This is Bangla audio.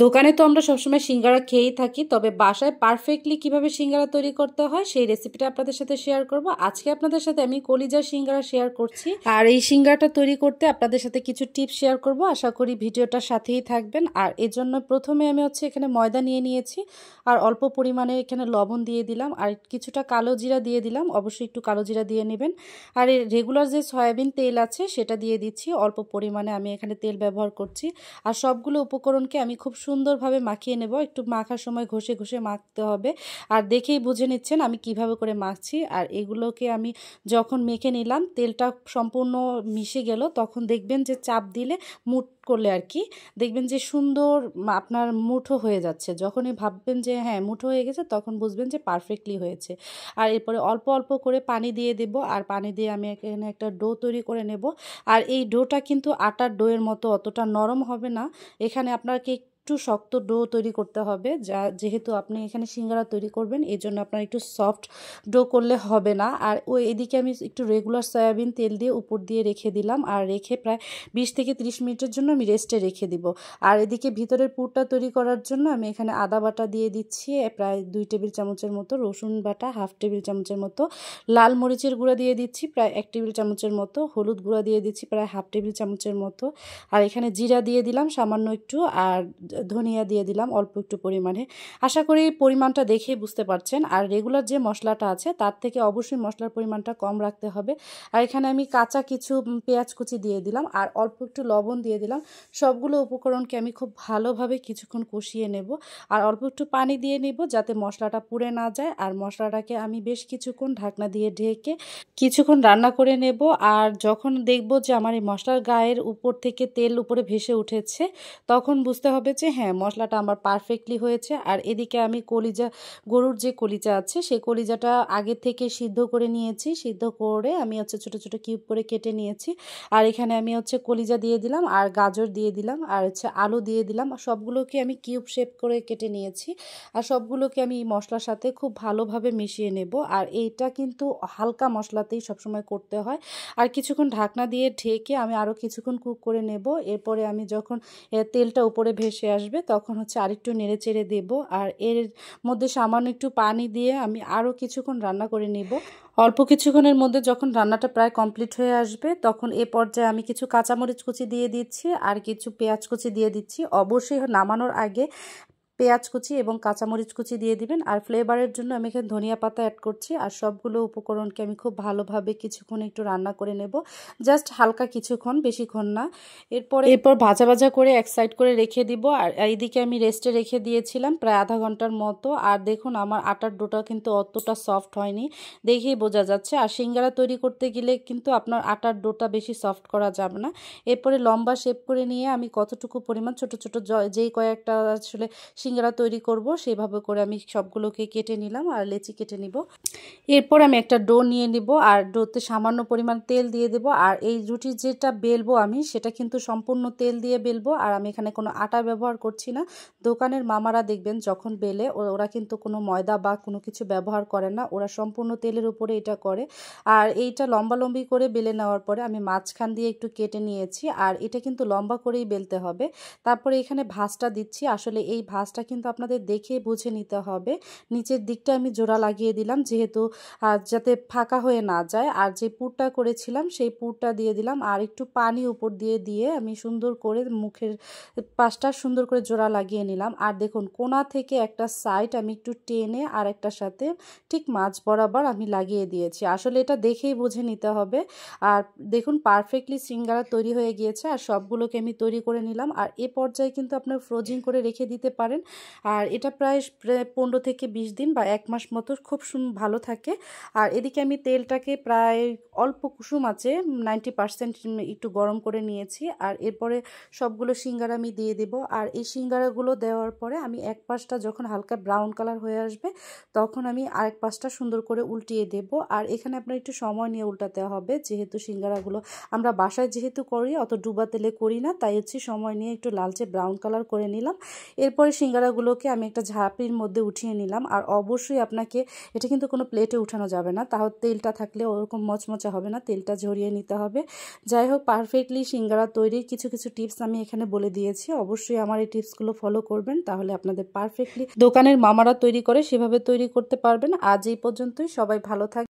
দোকানে তো আমরা সবসময় সিঙ্গারা খেয়েই থাকি, তবে বাসায় পারফেক্টলি কিভাবে সিঙ্গারা তৈরি করতে হয় সেই রেসিপিটা আপনাদের সাথে শেয়ার করব। আজকে আপনাদের সাথে আমি কলিজার সিঙ্গারা শেয়ার করছি, আর এই সিঙ্গারাটা তৈরি করতে আপনাদের সাথে কিছু টিপস শেয়ার করব। আশা করি ভিডিওটার সাথেই থাকবেন। আর এর জন্য প্রথমে আমি এখানে ময়দা নিয়ে নিয়েছি, আর অল্প পরিমাণে এখানে লবণ দিয়ে দিলাম, আর কিছুটা কালো জিরা দিয়ে দিলাম। অবশ্যই একটু কালো জিরা দিয়ে নেবেন। আর এই রেগুলার যে সয়াবিন তেল আছে সেটা দিয়ে দিচ্ছি, অল্প পরিমাণে আমি এখানে তেল ব্যবহার করছি। আর সবগুলো উপকরণকে আমি খুব সুন্দরভাবে মাখিয়ে নেব। একটু মাখার সময় ঘষে ঘষে মাখতে হবে, আর দেখেই বুঝে নিচ্ছেন আমি কিভাবে করে মাখছি। আর এগুলোকে আমি যখন মেখে নিলাম, তেলটা সম্পূর্ণ মিশে গেল, তখন দেখবেন যে চাপ দিলে মুঠ করলে আর কি দেখবেন যে সুন্দর আপনার মুঠো হয়ে যাচ্ছে। যখনই ভাববেন যে হ্যাঁ মুঠো হয়ে গেছে, তখন বুঝবেন যে পারফেক্টলি হয়েছে। আর এরপরে অল্প অল্প করে পানি দিয়ে দেব, আর পানি দিয়ে আমি এখানে একটা ডো তৈরি করে নেব। আর এই ডোটা কিন্তু আটার ডোয়ের মতো অতটা নরম হবে না, এখানে আপনাকে একটু শক্ত ডো তৈরি করতে হবে। যেহেতু আপনি এখানে সিঙ্গারা তৈরি করবেন, এই জন্য আপনার একটু সফট ডো করলে হবে না। আর এদিকে আমি একটু রেগুলার সয়াবিন তেল দিয়ে উপর দিয়ে রেখে দিলাম, আর রেখে প্রায় 20 থেকে 30 মিনিটের জন্য আমি রেস্টে রেখে দিব। আর এদিকে ভিতরের পুরটা তৈরি করার জন্য আমি এখানে আদা বাটা দিয়ে দিচ্ছি প্রায় 2 টেবিল চামচের মতো, রসুন বাটা হাফ টেবিল চামচের মতো, লাল মরিচের গুঁড়া দিয়ে দিচ্ছি প্রায় 1 টেবিল চামচের মতো, হলুদ গুঁড়া দিয়ে দিচ্ছি প্রায় হাফ টেবিল চামচের মতো, আর এখানে জিরা দিয়ে দিলাম সামান্য একটু, আর ধনিয়া দিয়ে দিলাম অল্প একটু পরিমাণে। আশা করি পরিমাণটা দেখেই বুঝতে পারছেন। আর রেগুলার যে মশলাটা আছে তার থেকে অবশ্যই মশলার পরিমাণটা কম রাখতে হবে। আর এখানে আমি কাঁচা কিছু পেঁয়াজ কুচি দিয়ে দিলাম, আর অল্প একটু লবণ দিয়ে দিলাম। সবগুলো উপকরণকে আমি খুব ভালোভাবে কিছুক্ষণ কষিয়ে নেব, আর অল্প একটু পানি দিয়ে নেব যাতে মশলাটা পুড়ে না যায়। আর মশলাটাকে আমি বেশ কিছুক্ষণ ঢাকনা দিয়ে ঢেকে কিছুক্ষণ রান্না করে নেব। আর যখন দেখব যে আমার এই মশলার গায়ের উপর থেকে তেল উপরে ভেসে উঠেছে, তখন বুঝতে হবে যে হ্যাঁ মশলাটা আমার পারফেক্টলি হয়েছে। আর এদিকে আমি গরুর যে কলিজা আছে সেই কলিজাটা আগে থেকে সিদ্ধ করে নিয়েছি, সিদ্ধ করে আমি ছোট ছোট কিউব করে কেটে নিয়েছি। আর এখানে আমি কলিজা দিয়ে দিলাম, আর গাজর দিয়ে দিলাম, আর আলু দিয়ে দিলাম। সবগুলোকে আমি কিউব শেপ করে কেটে নিয়েছি, আর সবগুলোকে আমি মশলার সাথে খুব ভালোভাবে মিশিয়ে নেব। আর এইটা কিন্তু হালকা মশলাতেই সবসময় করতে হয়। আর কিছুক্ষণ ঢাকনা দিয়ে ঢেকে আমি আরও কিছুক্ষণ কুক করে নেব। এরপরে আমি যখন তেলটা উপরে ভেসে আসবে, তখন আরেকটু নেড়ে চেড়ে দেব। আর এর মধ্যে সামান্য একটু পানি দিয়ে আমি আরও কিছুক্ষণ রান্না করে নেব। অল্প কিছুক্ষণের মধ্যে যখন রান্নাটা প্রায় কমপ্লিট হয়ে আসবে, তখন এ পর্যায়ে আমি কিছু কাঁচামরিচ কুচি দিয়ে দিচ্ছি, আর কিছু পেঁয়াজ কুচি দিয়ে দিচ্ছি। অবশ্যই নামানোর আগে পেঁয়াজ কুচি এবং কাঁচামরিচ কুচি দিয়ে দিবেন। আর ফ্লেভারের জন্য আমি এখানে ধনিয়া পাতা অ্যাড করছি। আর সবগুলো উপকরণকে আমি খুব ভালোভাবে কিছুক্ষণ একটু রান্না করে নেব, জাস্ট হালকা কিছুক্ষণ, বেশিক্ষণ না। এরপর ভাজা ভাজা করে এক সাইড করে রেখে দিব। আর এইদিকে আমি রেস্টে রেখে দিয়েছিলাম প্রায় আধা ঘন্টার মতো। আর দেখুন আমার আটার ডোটা কিন্তু অতটা সফট হয়নি, দেখেই বোঝা যাচ্ছে। আর সিঙ্গারা তৈরি করতে গেলে কিন্তু আপনার আটার ডোটা বেশি সফট করা যাবে না। এরপরে লম্বা শেপ করে নিয়ে আমি কতটুকু পরিমাণ ছোট ছোট যেই কয়েকটা সিঙ্গারা তৈরি করব সেভাবে করে আমি সবগুলোকে কেটে নিলাম, আর লেচি কেটে নিব। এরপর আমি একটা ডো নিয়ে নিব, আর ডোতে সামান্য পরিমাণ তেল দিয়ে দেব। আর এই রুটি যেটা বেলবো আমি, সেটা কিন্তু সম্পূর্ণ তেল দিয়ে বেলবো। আর আমি এখানে কোনো আটা ব্যবহার করছি না। দোকানের মামারা দেখবেন যখন বেলে, ওরা কিন্তু কোনো ময়দা বা কোনো কিছু ব্যবহার করে না, ওরা সম্পূর্ণ তেলের উপরে এটা করে। আর এইটা লম্বালম্বি করে বেলে নেওয়ার পরে আমি মাঝখান দিয়ে একটু কেটে নিয়েছি। আর এটা কিন্তু লম্বা করেই বেলতে হবে। তারপরে এখানে ভাঁজটা দিচ্ছি। আসলে এই ভাঁজটা কিন্তু আপনাদের দেখে বুঝে নিতে হবে। নিচের দিকটা আমি জোড়া লাগিয়ে দিলাম, যেহেতু যাতে ফাঁকা হয়ে না যায়। আর যে পুরটা করেছিলাম সেই পুরটা দিয়ে দিলাম, আর একটু পানি উপর দিয়ে দিয়ে আমি সুন্দর করে মুখের পাশটা সুন্দর করে জোড়া লাগিয়ে নিলাম। আর দেখুন কোণা থেকে একটা সাইড আমি একটু টেনে আর একটার সাথে ঠিক মাঝ বরাবর আমি লাগিয়ে দিয়েছি। আসলে এটা দেখেই বুঝে নিতে হবে। আর দেখুন পারফেক্টলি সিঙ্গারা তৈরি হয়ে গিয়েছে। আর সবগুলোকে আমি তৈরি করে নিলাম। আর এ পর্যায়ে কিন্তু আপনার ফ্রোজিং করে রেখে দিতে পারেন। আর এটা প্রায় 15 থেকে 20 দিন বা 1 মাস মতো খুব ভালো থাকে। আর এদিকে আমি তেলটাকে প্রায় অল্প কুসুম আছে 90% একটু গরম করে নিয়েছি। আর এরপরে সবগুলো সিঙ্গারা আমি দিয়ে দেব। আর এই সিঙ্গারাগুলো দেওয়ার পরে আমি এক পাশটা যখন হালকা ব্রাউন কালার হয়ে আসবে, তখন আমি আরেক পাশটা সুন্দর করে উল্টিয়ে দেব। আর এখানে আপনার একটু সময় নিয়ে উল্টাতে হবে, যেহেতু সিঙ্গারাগুলো আমরা বাসায় যেহেতু করি, অত ডুবা তেলে করি না, তাই সময় নিয়ে একটু লালচে ব্রাউন কালার করে নিলাম। এরপরে সিঙ্গারাগুলোকে আমি একটা ঝাঁপির মধ্যে উঠিয়ে নিলাম। আর অবশ্যই আপনাকে এটা কিন্তু কোনো প্লেটে উঠানো যাবে না, তাহলে তেলটা থাকলে ওরকম মচমচা হবে না, তেলটা ঝরিয়ে নিতে হবে। যাই হোক, পারফেক্টলি সিঙ্গারা তৈরির কিছু কিছু টিপস আমি এখানে বলে দিয়েছি। অবশ্যই আমার এই টিপসগুলো ফলো করবেন, তাহলে আপনাদের পারফেক্টলি দোকানের মামারা তৈরি করে সেভাবে তৈরি করতে পারবেন। আজ এই পর্যন্তই, সবাই ভালো থাকবেন।